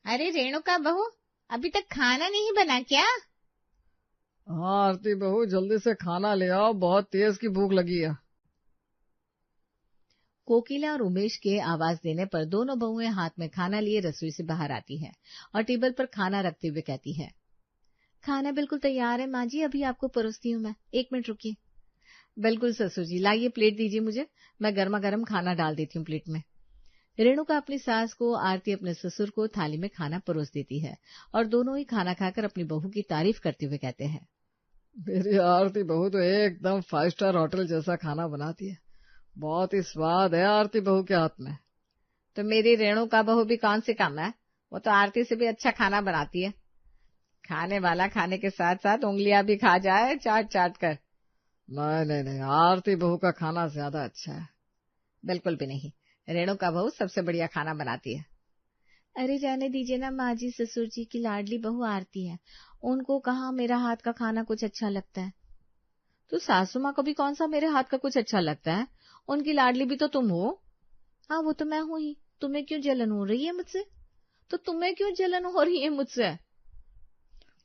अरे रेणुका बहू, अभी तक खाना नहीं बना क्या? हाँ आरती बहू, जल्दी से खाना ले आओ, बहुत तेज की भूख लगी है। कोकिला और उमेश के आवाज देने पर दोनों बहुएं हाथ में खाना लिए रसोई से बाहर आती है और टेबल पर खाना रखते हुए कहती है, खाना बिल्कुल तैयार है माँ जी, अभी आपको परोसती हूँ मैं, 1 मिनट रुकिए। बिल्कुल ससुर जी, लाइए प्लेट दीजिए मुझे, मैं गर्मा गर्म खाना डाल देती हूँ प्लेट में। रेणुका अपनी सास को, आरती अपने ससुर को थाली में खाना परोस देती है और दोनों ही खाना खाकर अपनी बहू की तारीफ करते हुए कहते हैं, मेरी आरती बहू तो एकदम 5 स्टार होटल जैसा खाना बनाती है, बहुत ही स्वाद है आरती बहू के हाथ में। तो मेरी रेणुका बहू भी कौन सी कम है, वो तो आरती से भी अच्छा खाना बनाती है। खाने वाला खाने के साथ साथ उंगलियां भी खा जाए चाट चाट कर। नहीं नहीं नहीं, आरती बहू का खाना ज्यादा अच्छा है। बिल्कुल भी नहीं, रेणुका बहू सबसे बढ़िया खाना बनाती है। अरे जाने दीजिए ना माँ जी, ससुर जी की लाडली बहू आरती है, उनको कहाँ मेरा हाथ का खाना कुछ अच्छा लगता है। तो सासू माँ को भी कौन सा मेरे हाथ का कुछ अच्छा लगता है, उनकी लाडली भी तो तुम हो। हाँ वो तो मैं हूं ही, तुम्हें क्यों जलन हो रही है मुझसे? तो तुम्हें क्यों जलन हो रही है मुझसे?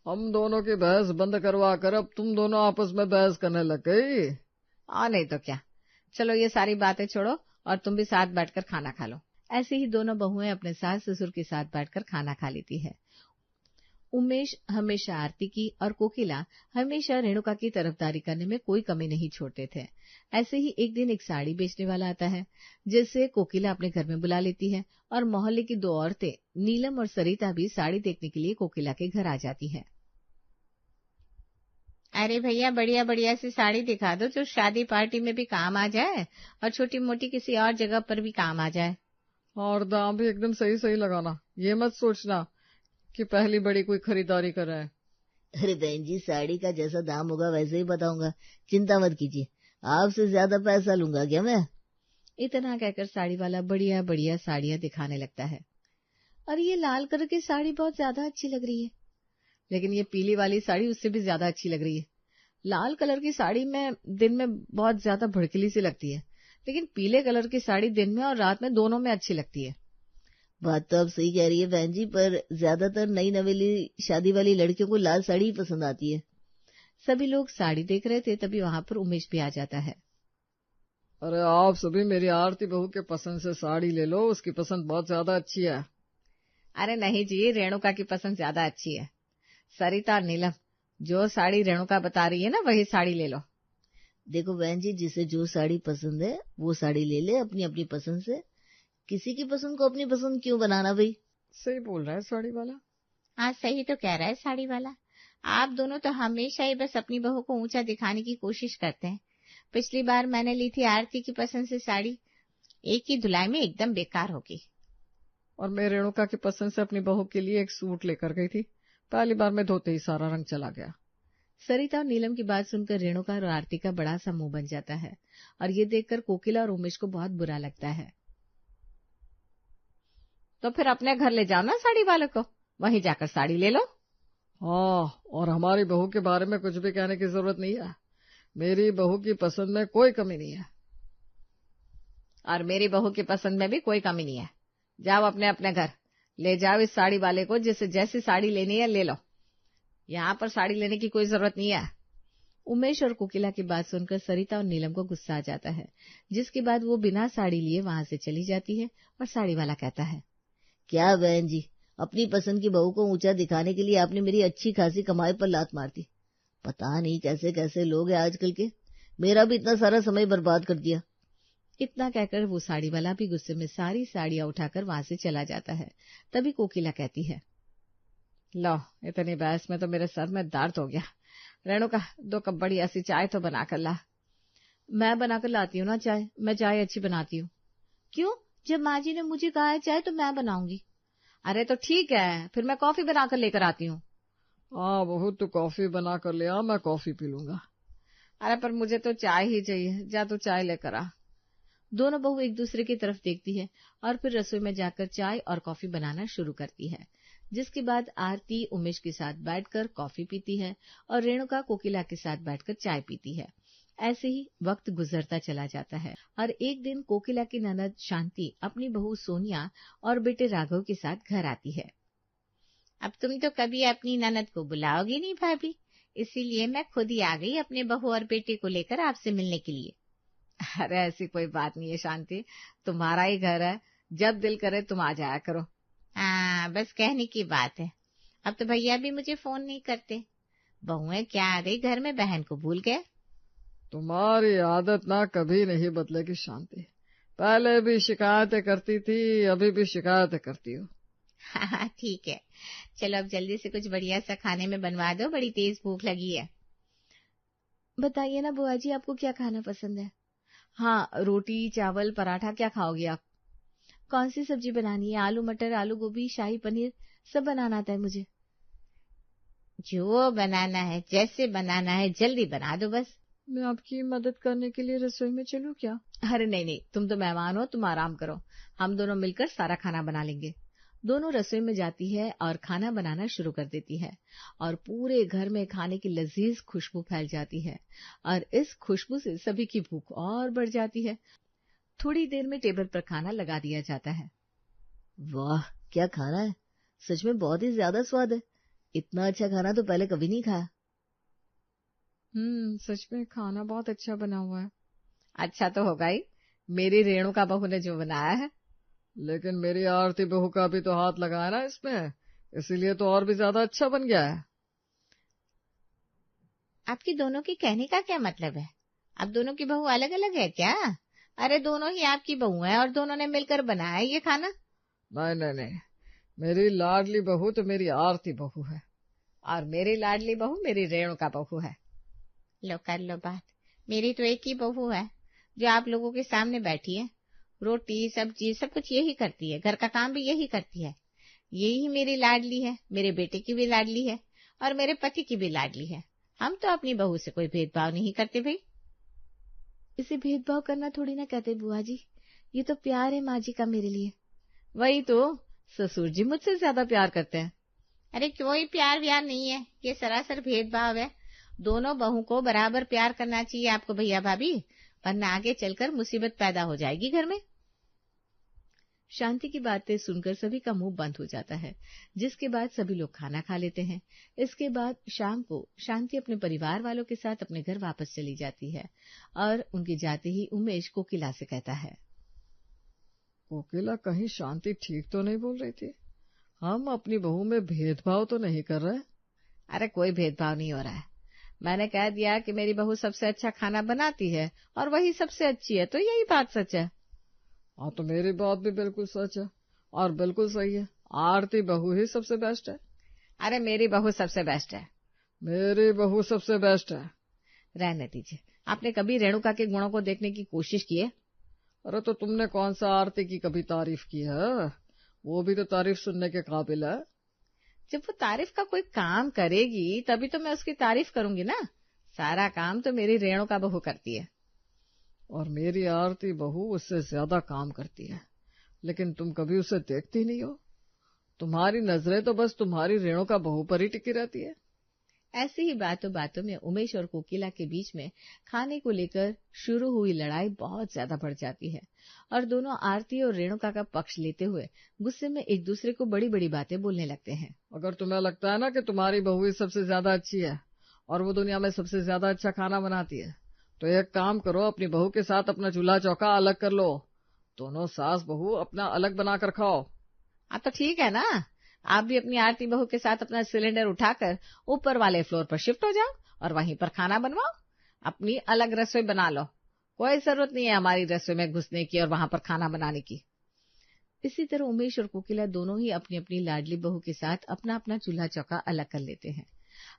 हम दोनों की बहस बंद करवा कर अब तुम दोनों आपस में बहस करने लग गई। और नहीं तो क्या, चलो ये सारी बातें छोड़ो और तुम भी साथ बैठकर खाना खा लो। ऐसे ही दोनों बहुएं अपने सास ससुर के साथ बैठकर खाना खा लेती है। उमेश हमेशा आरती की और कोकिला हमेशा रेणुका की तरफदारी करने में कोई कमी नहीं छोड़ते थे। ऐसे ही एक दिन एक साड़ी बेचने वाला आता है, जिसे कोकिला अपने घर में बुला लेती है और मोहल्ले की 2 औरतें नीलम और सरिता भी साड़ी देखने के लिए कोकिला के घर आ जाती है। अरे भैया, बढ़िया बढ़िया सी साड़ी दिखा दो जो शादी पार्टी में भी काम आ जाए और छोटी मोटी किसी और जगह पर भी काम आ जाए। और दाम भी एकदम सही सही लगाना, ये मत सोचना कि पहली बड़ी कोई खरीदारी कर रहे हैं। अरे बहन जी, साड़ी का जैसा दाम होगा वैसे ही बताऊंगा, चिंता मत कीजिए, आपसे ज्यादा पैसा लूंगा क्या मैं? इतना कहकर साड़ी वाला बढ़िया बढ़िया साड़ियां दिखाने लगता है। और ये लाल कलर की साड़ी बहुत ज्यादा अच्छी लग रही है, लेकिन ये पीली वाली साड़ी उससे भी ज्यादा अच्छी लग रही है। लाल कलर की साड़ी में दिन में बहुत ज्यादा भड़कीली सी लगती है, लेकिन पीले कलर की साड़ी दिन में और रात में दोनों में अच्छी लगती है। बात तो आप सही कह रही है बहन जी, पर ज्यादातर नई नवेली शादी वाली लड़कियों को लाल साड़ी ही पसंद आती है। सभी लोग साड़ी देख रहे थे, तभी वहां पर उमेश भी आ जाता है। अरे आप सभी मेरी आरती बहू के पसंद से साड़ी ले लो, उसकी पसंद बहुत ज्यादा अच्छी है। अरे नहीं जी, रेणुका की पसंद ज्यादा अच्छी है। सरिता और नीलम, जो साड़ी रेणुका बता रही है ना, वही साड़ी ले लो। देखो बहन जी, जिसे जो साड़ी पसंद है वो साड़ी ले ले अपनी अपनी पसंद से, किसी की पसंद को अपनी पसंद क्यों बनाना भाई। सही बोल रहा है साड़ी वाला। हाँ सही तो कह रहा है साड़ी वाला। आप दोनों तो हमेशा ही बस अपनी बहू को ऊंचा दिखाने की कोशिश करते हैं। पिछली बार मैंने ली थी आरती की पसंद से साड़ी, एक ही धुलाई में एकदम बेकार होगी। और मैं रेणुका की पसंद से अपनी बहू के लिए एक सूट लेकर गई थी, पहली बार में धोते ही सारा रंग चला गया। सरिता और नीलम की बात सुनकर रेणुका और आरती का बड़ा सा मुंह बन जाता है और ये देखकर कोकिला और उमेश को बहुत बुरा लगता है। तो फिर अपने घर ले जाओ ना साड़ी वाले को, वहीं जाकर साड़ी ले लो। हाँ, और हमारी बहू के बारे में कुछ भी कहने की जरूरत नहीं है, मेरी बहू की पसंद में कोई कमी नहीं है। और मेरी बहू की पसंद में भी कोई कमी नहीं है। जाओ अपने अपने घर, ले जाओ इस साड़ी वाले को, जिसे जैसी साड़ी लेनी है ले लो, यहाँ पर साड़ी लेने की कोई जरूरत नहीं है। उमेश और कोकिला की बात सुनकर सरिता और नीलम को गुस्सा आ जाता है, जिसके बाद वो बिना साड़ी लिए वहां से चली जाती है और साड़ी वाला कहता है, क्या बहन जी, अपनी पसंद की बहू को ऊंचा दिखाने के लिए आपने मेरी अच्छी खासी कमाई पर लात मार दी। पता नहीं कैसे कैसे लोग हैं आजकल के, मेरा भी इतना सारा समय बर्बाद कर दिया। इतना कहकर वो साड़ी वाला भी गुस्से में सारी साड़ियां उठाकर वहां से चला जाता है। तभी कोकिला कहती है, लो इतनी बहस में तो मेरे सर में दर्द हो गया। रेणुका, 2 कप बढ़िया सी चाय तो बनाकर ला। मैं बनाकर लाती हूँ ना चाय, मैं चाय अच्छी बनाती हूँ। क्यों, जब माँ जी ने मुझे कहा है चाय तो मैं बनाऊंगी। अरे तो ठीक है, फिर मैं कॉफी बनाकर लेकर आती हूँ। हाँ बहू, तू कॉफी बना कर ले आ, मैं कॉफी पी लूंगा। अरे पर मुझे तो चाय ही चाहिए, जा तू चाय लेकर आ। दोनों बहू एक दूसरे की तरफ देखती है और फिर रसोई में जाकर चाय और कॉफी बनाना शुरू करती है, जिसके बाद आरती उमेश के साथ बैठकर कॉफी पीती है और रेणुका कोकिला के साथ बैठकर चाय पीती है। ऐसे ही वक्त गुजरता चला जाता है और एक दिन कोकिला की ननद शांति अपनी बहू सोनिया और बेटे राघव के साथ घर आती है। अब तुम तो कभी अपनी ननद को बुलाओगी नहीं भाभी, इसीलिए मैं खुद ही आ गई अपने बहू और बेटे को लेकर आपसे मिलने के लिए। अरे ऐसी कोई बात नहीं है शांति, तुम्हारा ही घर है, जब दिल करे तुम आ जाया करो। हाँ, बस कहने की बात है। अब तो भैया भी मुझे फोन नहीं करते। बहुएं क्या आ गई घर में, बहन को भूल गए। तुम्हारी आदत ना कभी नहीं बदलेगी शांति, पहले भी शिकायतें करती थी, अभी भी शिकायतें करती हो। हाँ ठीक है, चलो अब जल्दी से कुछ बढ़िया सा खाने में बनवा दो, बड़ी तेज भूख लगी है। बताइए ना बुआ जी, आपको क्या खाना पसंद है? हाँ, रोटी चावल पराठा, क्या खाओगी आप? कौन सी सब्जी बनानी है? आलू मटर, आलू गोभी, शाही पनीर, सब बनाना आता है मुझे। जो बनाना है, जैसे बनाना है, जल्दी बना दो बस। मैं आपकी मदद करने के लिए रसोई में चलूं क्या? अरे नहीं नहीं, तुम तो मेहमान हो, तुम आराम करो, हम दोनों मिलकर सारा खाना बना लेंगे। दोनों रसोई में जाती है और खाना बनाना शुरू कर देती है और पूरे घर में खाने की लजीज खुशबू फैल जाती है और इस खुशबू से सभी की भूख और बढ़ जाती है। थोड़ी देर में टेबल पर खाना लगा दिया जाता है। वाह, क्या खाना है, सच में बहुत ही ज्यादा स्वाद है। इतना अच्छा खाना तो पहले कभी नहीं खाया। सच में खाना बहुत अच्छा बना हुआ है। अच्छा तो होगा ही, मेरी रेणुका बहू ने जो बनाया है। लेकिन मेरी आरती बहू का भी तो हाथ लगाया ना इसमें, इसीलिए तो और भी ज्यादा अच्छा बन गया है। आपकी दोनों की कहने का क्या मतलब है? आप दोनों की बहू अलग अलग है क्या? अरे दोनों ही आपकी बहू है और दोनों ने मिलकर बनाया ये खाना। नहीं नहीं नहीं, मेरी लाडली बहू तो मेरी आरती बहू है और मेरी लाडली बहू मेरी रेणुका बहू है। लो कर लो बात, मेरी तो एक ही बहू है जो आप लोगों के सामने बैठी है। रोटी सब्जी सब कुछ यही करती है, घर का काम भी यही करती है। यही मेरी लाडली है, मेरे बेटे की भी लाडली है और मेरे पति की भी लाडली है। हम तो अपनी बहू से कोई भेदभाव नहीं करते भाई। इसे भेदभाव करना थोड़ी ना कहते बुआ जी, ये तो प्यार है माँ जी का मेरे लिए। वही तो, ससुर जी मुझसे ज्यादा प्यार करते हैं। अरे कोई प्यार व्यार नहीं है, ये सरासर भेदभाव है। दोनों बहू को बराबर प्यार करना चाहिए आपको भैया भाभी, वरना आगे चलकर मुसीबत पैदा हो जाएगी घर में। शांति की बातें सुनकर सभी का मुंह बंद हो जाता है, जिसके बाद सभी लोग खाना खा लेते हैं। इसके बाद शाम को शांति अपने परिवार वालों के साथ अपने घर वापस चली जाती है और उनके जाते ही उमेश कोकिला से कहता है, कोकिला, कहीं शांति ठीक तो नहीं बोल रही थी? हम अपनी बहू में भेदभाव तो नहीं कर रहे? अरे कोई भेदभाव नहीं हो रहा है, मैंने कह दिया कि मेरी बहू सबसे अच्छा खाना बनाती है और वही सबसे अच्छी है, तो यही बात सच है। हाँ तो मेरी बात भी बिल्कुल सच है और बिल्कुल सही है, आरती बहू ही सबसे बेस्ट है। अरे मेरी बहू सबसे बेस्ट है। मेरी बहू सबसे बेस्ट है। रहने दीजिए, आपने कभी रेणुका के गुणों को देखने की कोशिश की है? अरे तो तुमने कौन सा आरती की कभी तारीफ की है? वो भी तो तारीफ सुनने के काबिल है। जब वो तारीफ का कोई काम करेगी तभी तो मैं उसकी तारीफ करूंगी ना। सारा काम तो मेरी रेणुका बहू करती है। और मेरी आरती बहू उससे ज्यादा काम करती है, लेकिन तुम कभी उसे देखती नहीं हो। तुम्हारी नजरें तो बस तुम्हारी रेणुका बहू पर ही टिकी रहती है। ऐसी ही बातों बातों में उमेश और कोकिला के बीच में खाने को लेकर शुरू हुई लड़ाई बहुत ज्यादा बढ़ जाती है और दोनों आरती और रेणुका का पक्ष लेते हुए गुस्से में एक दूसरे को बड़ी बड़ी बातें बोलने लगते हैं। अगर तुम्हें लगता है ना कि तुम्हारी बहू ही सबसे ज्यादा अच्छी है और वो दुनिया में सबसे ज्यादा अच्छा खाना बनाती है, तो एक काम करो, अपनी बहू के साथ अपना चूल्हा चौका अलग कर लो। दोनों सास बहू अपना अलग बना कर खाओ। हाँ तो ठीक है ना, आप भी अपनी आरती बहू के साथ अपना सिलेंडर उठाकर ऊपर वाले फ्लोर पर शिफ्ट हो जाओ और वहीं पर खाना बनवाओ। अपनी अलग रसोई बना लो, कोई जरूरत नहीं है हमारी रसोई में घुसने की और वहां पर खाना बनाने की। इसी तरह उमेश और कोकिला दोनों ही अपनी अपनी लाडली बहू के साथ अपना अपना चूल्हा चौका अलग कर लेते हैं।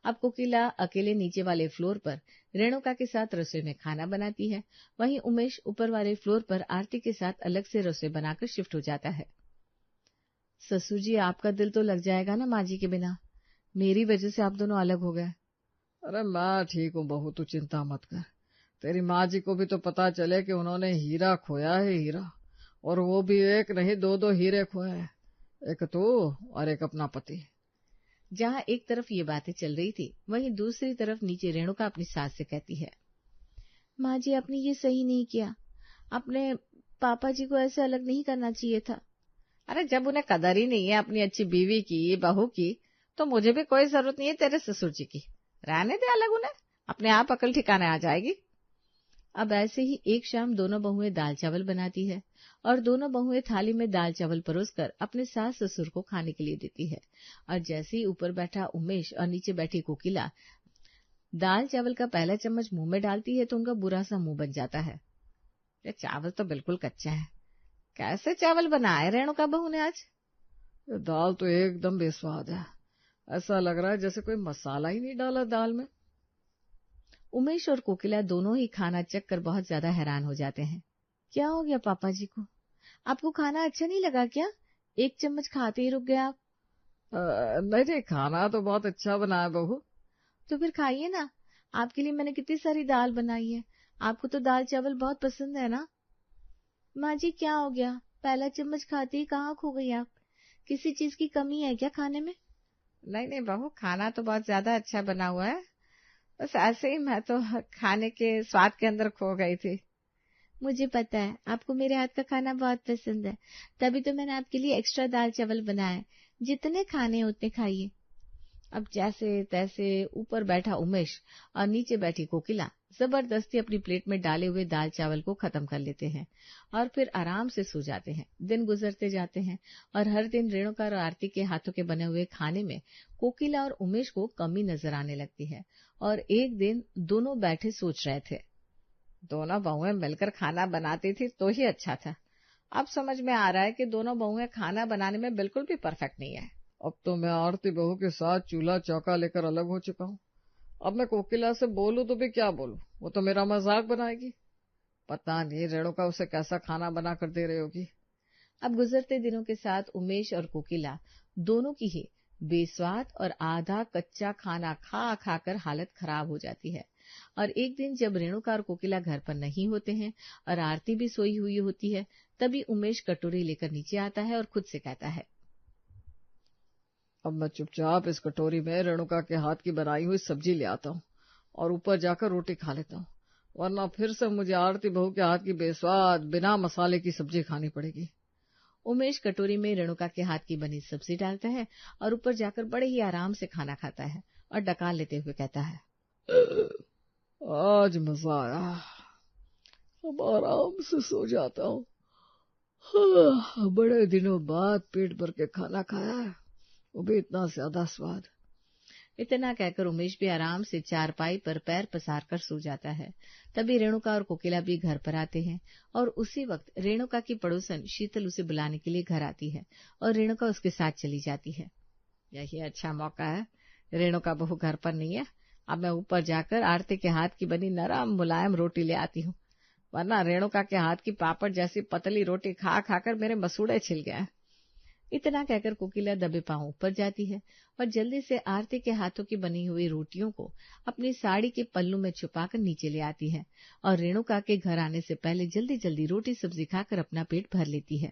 अब कोकिला अकेले नीचे वाले फ्लोर पर रेणुका के साथ रसोई में खाना बनाती है, वहीं उमेश ऊपर वाले फ्लोर पर आरती के साथ अलग से रसोई बनाकर शिफ्ट हो जाता है। ससुर जी, आपका दिल तो लग जाएगा ना माँ जी के बिना, मेरी वजह से आप दोनों अलग हो गए। अरे मैं ठीक हूँ बहू, तू चिंता मत कर। तेरी माँ जी को भी तो पता चले कि उन्होंने हीरा खोया है, हीरा, और वो भी एक नहीं दो हीरे खोए हैं, एक तू और एक अपना पति। जहाँ एक तरफ ये बातें चल रही थी, वहीं दूसरी तरफ नीचे रेणुका अपनी सास से कहती है, माँ जी आपने ये सही नहीं किया, अपने पापा जी को ऐसे अलग नहीं करना चाहिए था। अरे जब उन्हें कदर ही नहीं है अपनी अच्छी बीवी की, बहू की, तो मुझे भी कोई जरूरत नहीं है तेरे ससुर जी की, रहने दे अलग उन्हें, अपने आप अकल ठिकाने आ जाएगी। अब ऐसे ही एक शाम दोनों बहुएं दाल चावल बनाती है और दोनों बहुएं थाली में दाल चावल परोसकर अपने सास ससुर को खाने के लिए देती है। और जैसे ही ऊपर बैठा उमेश और नीचे बैठी कोकिला दाल चावल का पहला चम्मच मुंह में डालती है तो उनका बुरा सा मुंह बन जाता है। ये चावल तो बिल्कुल कच्चा है, कैसे चावल बनाए रेणुका बहू ने आज? ये दाल तो एकदम बेस्वाद है, ऐसा लग रहा है जैसे कोई मसाला ही नहीं डाला दाल में। उमेश और कोकिला दोनों ही खाना चख कर बहुत ज्यादा हैरान हो जाते हैं। क्या हो गया पापा जी को? आपको खाना अच्छा नहीं लगा क्या? एक चम्मच खाते ही रुक गए आप। नहीं, खाना तो बहुत अच्छा बना है बहू। तो फिर खाइए ना, आपके लिए मैंने कितनी सारी दाल बनाई है, आपको तो दाल चावल बहुत पसंद है ना। माँ जी क्या हो गया, पहला चम्मच खाते ही कहाँ खो गई आप? किसी चीज की कमी है क्या खाने में? नहीं बहू, खाना तो बहुत ज्यादा अच्छा बना हुआ है, बस ऐसे ही मैं तो खाने के स्वाद के अंदर खो गई थी। मुझे पता है आपको मेरे हाथ का खाना बहुत पसंद है, तभी तो मैंने आपके लिए एक्स्ट्रा दाल चावल बनाए, जितने खाने उतने खाइए। अब जैसे तैसे ऊपर बैठा उमेश और नीचे बैठी कोकिला जबरदस्ती अपनी प्लेट में डाले हुए दाल चावल को खत्म कर लेते हैं और फिर आराम से सो जाते हैं। दिन गुजरते जाते हैं और हर दिन रेणुका और आरती के हाथों के बने हुए खाने में कोकिला और उमेश को कमी नजर आने लगती है। और एक दिन दोनों बैठे सोच रहे थे, दोनों बहुएं मिलकर खाना बनाती थी तो ही अच्छा था। अब समझ में आ रहा है कि दोनों बहुएं खाना बनाने में बिल्कुल भी परफेक्ट नहीं है। अब तो मैं आरती बहू के साथ चूल्हा चौका लेकर अलग हो चुका हूँ। अब मैं कोकिला से बोलूं तो भी क्या बोलूं, वो तो मेरा मजाक बनाएगी। पता नहीं रेणुका उसे कैसा खाना बना कर दे रही होगी। अब गुजरते दिनों के साथ उमेश और कोकिला दोनों की ही बेस्वाद और आधा कच्चा खाना खा खाकर हालत खराब हो जाती है। और एक दिन जब रेणुका और कोकिला घर पर नहीं होते हैं और आरती भी सोई हुई होती है, तभी उमेश कटोरी लेकर नीचे आता है और खुद से कहता है, अब मैं चुपचाप इस कटोरी में रेणुका के हाथ की बनाई हुई सब्जी ले आता हूँ और ऊपर जाकर रोटी खा लेता हूँ, वरना फिर से मुझे आरती बहू के हाथ की बेस्वाद बिना मसाले की सब्जी खानी पड़ेगी। उमेश कटोरी में रेणुका के हाथ की बनी सब्जी डालता है और ऊपर जाकर बड़े ही आराम से खाना खाता है और डकार लेते हुए कहता है, आज मजा आया, अब आराम से सो जाता हूँ। हाँ, बड़े दिनों बाद पेट भर के खाना खाया है, वो भी इतना ज्यादा स्वाद। इतना कहकर उमेश भी आराम से चारपाई पर पैर पसार कर सो जाता है। तभी रेणुका और कोकिला भी घर पर आते हैं और उसी वक्त रेणुका की पड़ोसन शीतल उसे बुलाने के लिए घर आती है और रेणुका उसके साथ चली जाती है। यही अच्छा मौका है, रेणुका बहू घर पर नहीं है, अब मैं ऊपर जाकर आरती के हाथ की बनी नरम मुलायम रोटी ले आती हूँ, वरना रेणुका के हाथ की पापड़ जैसी पतली रोटी खा खाकर मेरे मसूड़े छिल गए। इतना कहकर कोकिला दबे पांव ऊपर जाती है और जल्दी से आरती के हाथों की बनी हुई रोटियों को अपनी साड़ी के पल्लू में छुपाकर नीचे ले आती है और रेणुका के घर आने से पहले जल्दी जल्दी रोटी सब्जी खाकर अपना पेट भर लेती है।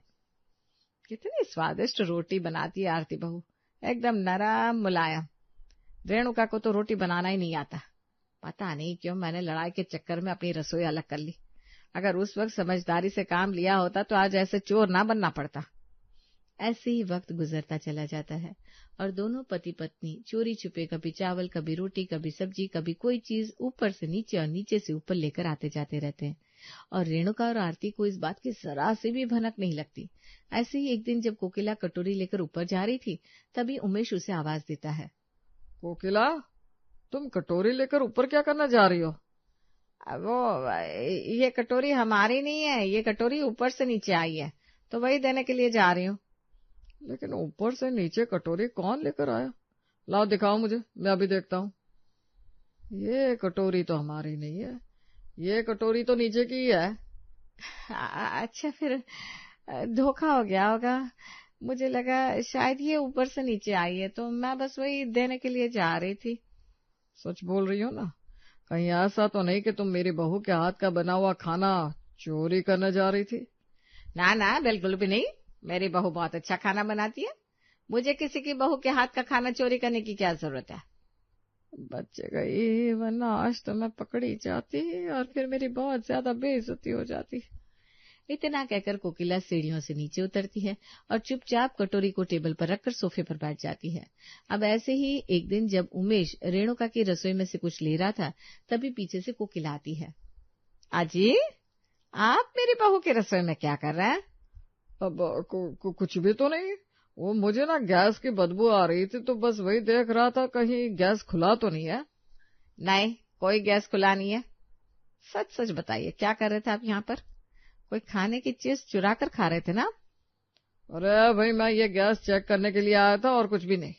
कितनी स्वादिष्ट रोटी बनाती है आरती बहू, एकदम नरम मुलायम। रेणुका को तो रोटी बनाना ही नहीं आता, पता नहीं क्यों मैंने लड़ाई के चक्कर में अपनी रसोई अलग कर ली। अगर उस वक्त समझदारी से काम लिया होता तो आज ऐसे चोर ना बनना पड़ता। ऐसे ही वक्त गुजरता चला जाता है और दोनों पति पत्नी चोरी छुपे कभी चावल, कभी रोटी, कभी सब्जी, कभी कोई चीज ऊपर से नीचे और नीचे से ऊपर लेकर आते जाते रहते हैं और रेणुका और आरती को इस बात की जरा से भी भनक नहीं लगती। ऐसे ही एक दिन जब कोकिला कटोरी लेकर ऊपर जा रही थी, तभी उमेश उसे आवाज देता है, कोकिला, तुम कटोरी लेकर ऊपर क्या करना जा रही हो? वो ये कटोरी हमारी नहीं है, ये कटोरी ऊपर से नीचे आई है तो वही देने के लिए जा रही हूँ। लेकिन ऊपर से नीचे कटोरी कौन लेकर आया? लाओ दिखाओ मुझे, मैं अभी देखता हूँ। ये कटोरी तो हमारी नहीं है, ये कटोरी तो नीचे की है। अच्छा, फिर धोखा हो गया होगा, मुझे लगा शायद ये ऊपर से नीचे आई है तो मैं बस वही देने के लिए जा रही थी। सच बोल रही हो ना? कहीं ऐसा तो नहीं कि तुम मेरी बहू के हाथ का बना हुआ खाना चोरी करने जा रही थी? ना ना, बिल्कुल भी नहीं, मेरी बहू बहुत अच्छा खाना बनाती है, मुझे किसी की बहू के हाथ का खाना चोरी करने की क्या जरूरत है। बच गई, वरना आज तो मैं पकड़ी जाती और फिर मेरी बहुत ज्यादा बेइज्जती हो जाती। इतना कहकर कोकिला सीढ़ियों से नीचे उतरती है और चुपचाप कटोरी को टेबल पर रखकर सोफे पर बैठ जाती है। अब ऐसे ही एक दिन जब उमेश रेणुका की रसोई में से कुछ ले रहा था, तभी पीछे से कोकिला आती है। अजी, आप मेरी बहू की रसोई में क्या कर रहे हैं? अब कुछ भी तो नहीं, वो मुझे ना गैस की बदबू आ रही थी तो बस वही देख रहा था कहीं गैस खुला तो नहीं है। नहीं, कोई गैस खुला नहीं है। सच सच बताइए, क्या कर रहे थे आप यहाँ पर? कोई खाने की चीज चुरा कर खा रहे थे ना? अरे भाई, मैं ये गैस चेक करने के लिए आया था और कुछ भी नहीं।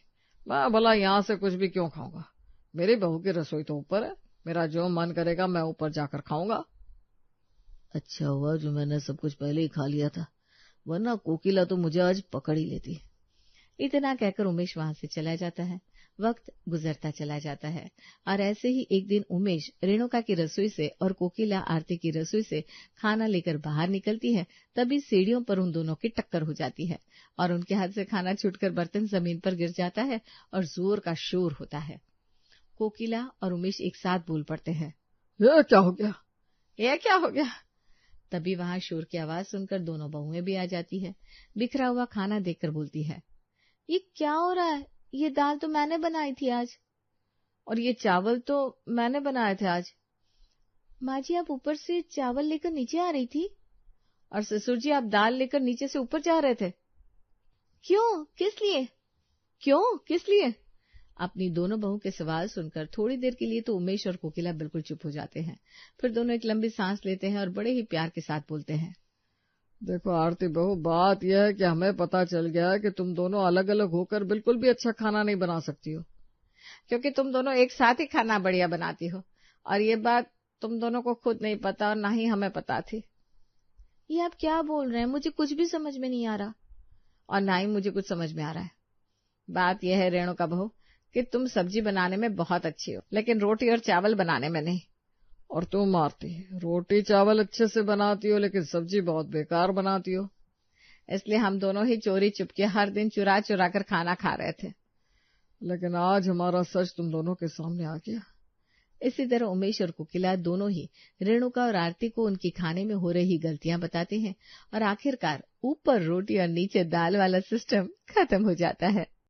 मैं भला यहाँ से कुछ भी क्यों खाऊंगा? मेरी बहू की रसोई तो ऊपर है, मेरा जो मन करेगा मैं ऊपर जाकर खाऊंगा। अच्छा हुआ जो मैंने सब कुछ पहले ही खा लिया था, वरना कोकिला तो मुझे आज पकड़ ही लेती। इतना कहकर उमेश वहां से चला जाता है। वक्त गुजरता चला जाता है और ऐसे ही एक दिन उमेश रेणुका की रसोई से और कोकिला आरती की रसोई से खाना लेकर बाहर निकलती है। तभी सीढ़ियों पर उन दोनों की टक्कर हो जाती है और उनके हाथ से खाना छूटकर बर्तन जमीन पर गिर जाता है और जोर का शोर होता है। कोकिला और उमेश एक साथ बोल पड़ते हैं, ये क्या हो गया? ये क्या हो गया? तभी वहां शोर की आवाज सुनकर दोनों बहुएं भी आ जाती है। बिखरा हुआ खाना देखकर बोलती है, ये क्या हो रहा है? ये दाल तो मैंने बनाई थी आज, और ये चावल तो मैंने बनाए थे आज। माँ जी, आप ऊपर से चावल लेकर नीचे आ रही थी, और ससुर जी आप दाल लेकर नीचे से ऊपर जा रहे थे। क्यों? किस लिए? क्यों? किस लिए? अपनी दोनों बहू के सवाल सुनकर थोड़ी देर के लिए तो उमेश और कोकिला बिल्कुल चुप हो जाते हैं। फिर दोनों एक लंबी सांस लेते हैं और बड़े ही प्यार के साथ बोलते हैं, देखो आरती बहू, बात यह है कि हमें पता चल गया है कि तुम दोनों अलग अलग होकर बिल्कुल भी अच्छा खाना नहीं बना सकती हो, क्योंकि तुम दोनों एक साथ ही खाना बढ़िया बनाती हो, और ये बात तुम दोनों को खुद नहीं पता और ना ही हमें पता थी। ये आप क्या बोल रहे हैं? मुझे कुछ भी समझ में नहीं आ रहा, और ना ही मुझे कुछ समझ में आ रहा है। बात यह है रेणुका बहू कि तुम सब्जी बनाने में बहुत अच्छी हो, लेकिन रोटी और चावल बनाने में नहीं। और तुम आरती, रोटी चावल अच्छे से बनाती हो लेकिन सब्जी बहुत बेकार बनाती हो। इसलिए हम दोनों ही चोरी चुपके हर दिन चुरा चुरा कर खाना खा रहे थे, लेकिन आज हमारा सच तुम दोनों के सामने आ गया। इसी तरह उमेश और कोकिला दोनों ही रेणुका और आरती को उनकी खाने में हो रही गलतियां बताते हैं, और आखिरकार ऊपर रोटी और नीचे दाल वाला सिस्टम खत्म हो जाता है।